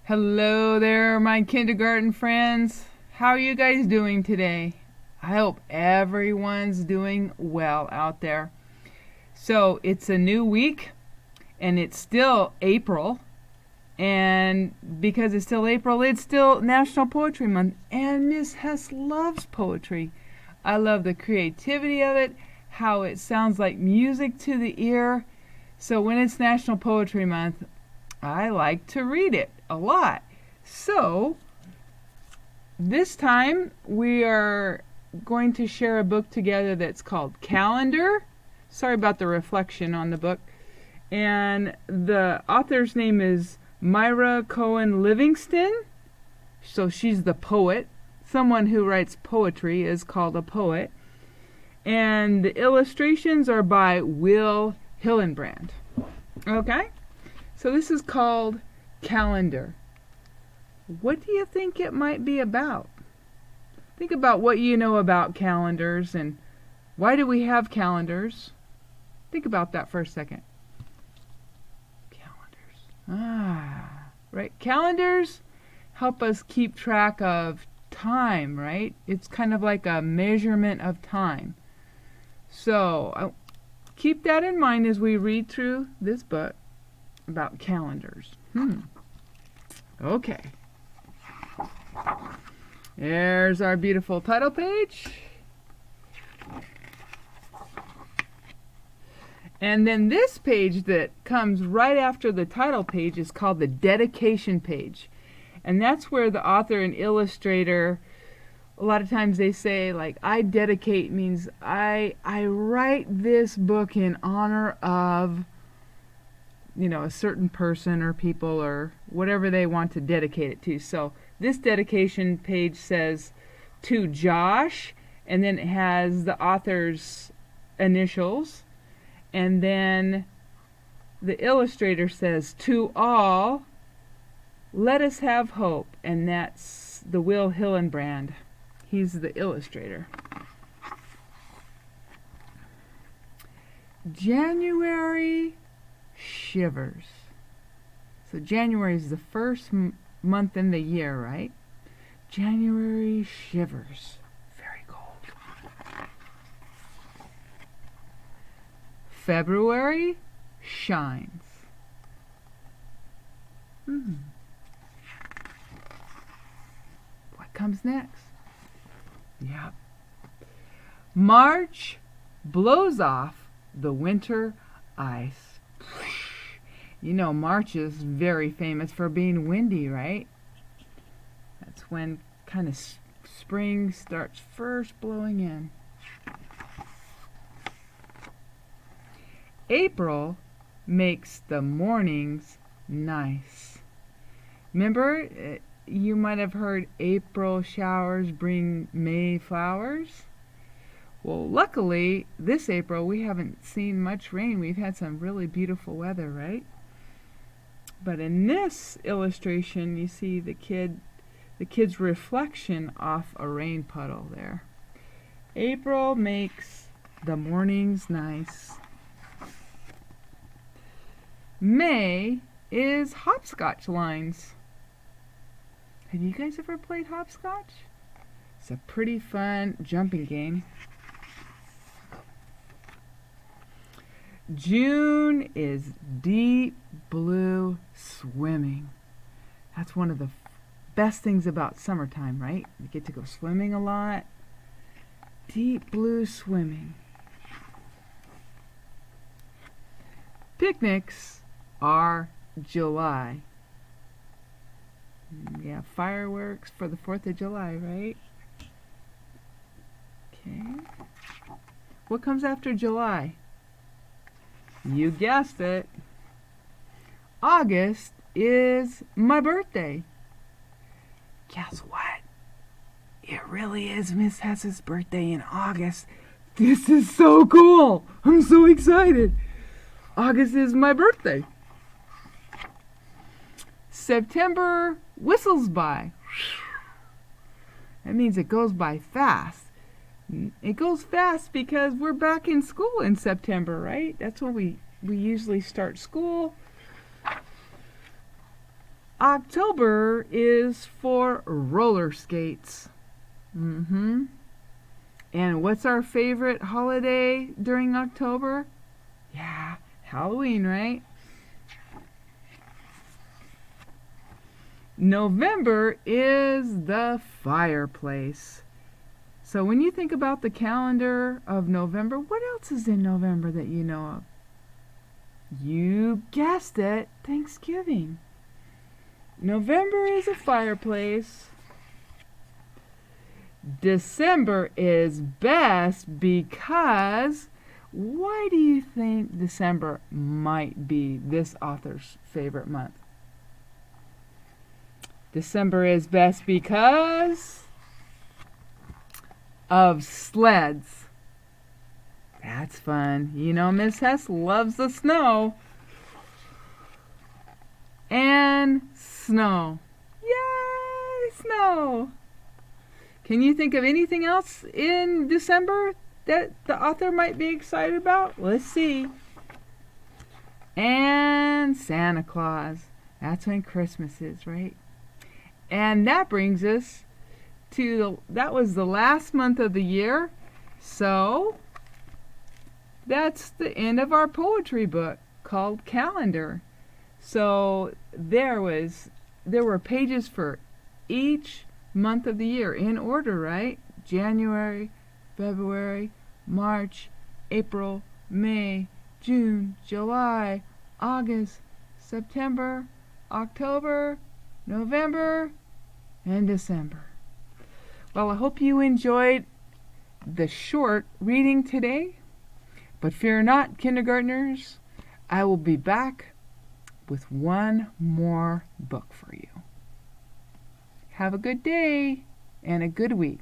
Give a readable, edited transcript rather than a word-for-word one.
Hello there, my kindergarten friends. How are you guys doing today? I hope everyone's doing well out there. So, it's a new week, and it's still April. And because it's still April, it's still National Poetry Month. And Miss Hess loves poetry. I love the creativity of it, how it sounds like music to the ear. So, when it's National Poetry Month, I like to read it a lot. So, this time we are going to share a book together that's called Calendar. Sorry about the reflection on the book. And the author's name is Myra Cohen Livingston. So she's the poet. Someone who writes poetry is called a poet. And the illustrations are by Will Hillenbrand. Okay? So this is called Calendar. What do you think it might be about? Think about what you know about calendars and why do we have calendars? Think about that for a second. Calendars. Right. Calendars help us keep track of time, right? It's kind of like a measurement of time. So keep that in mind as we read through this book about calendars. Okay. There's our beautiful title page. And then this page that comes right after the title page is called the dedication page. And that's where the author and illustrator, a lot of times they say, like, I dedicate means I write this book in honor of, a certain person or people or whatever they want to dedicate it to. So this dedication page says to Josh, and then it has the author's initials, and then the illustrator says to all, let us have hope, and that's the Will Hillenbrand. He's the illustrator. January shivers. So January is the first month in the year, right? January shivers. Very cold. February shines. What comes next? Yep. March blows off the winter ice. March is very famous for being windy, right? That's when kind of spring starts first blowing in. April makes the mornings nice. Remember, you might have heard April showers bring May flowers. Well, luckily, this April we haven't seen much rain. We've had some really beautiful weather, right? But in this illustration, you see the kid's reflection off a rain puddle there. April makes the mornings nice. May is hopscotch lines. Have you guys ever played hopscotch? It's a pretty fun jumping game. June is deep blue swimming. That's one of the best things about summertime, right? You get to go swimming a lot. Deep blue swimming. Picnics are July. Yeah, fireworks for the 4th of July, right? Okay. What comes after July? You guessed it. August is my birthday. Guess what? It really is Miss Hess's birthday in August. This is so cool. I'm so excited. August is my birthday. September whistles by. That means it goes by fast. It goes fast because we're back in school in September, right? That's when we usually start school. October is for roller skates. And what's our favorite holiday during October? Yeah, Halloween, right? November is the fireplace. So when you think about the calendar of November, what else is in November that you know of? You guessed it, Thanksgiving. November is a fireplace. December is best because, why do you think December might be this author's favorite month? December is best because of sleds. That's fun. You know, Miss Hess loves the snow. And snow. Yay, snow! Can you think of anything else in December that the author might be excited about? Let's see. And Santa Claus. That's when Christmas is, right? And that brings us to that was the last month of the year. So that's the end of our poetry book called Calendar. So there were pages for each month of the year in order, right? January, February, March, April, May, June, July, August, September, October, November, and December. Well, I hope you enjoyed the short reading today. But fear not, kindergartners, I will be back with one more book for you. Have a good day and a good week.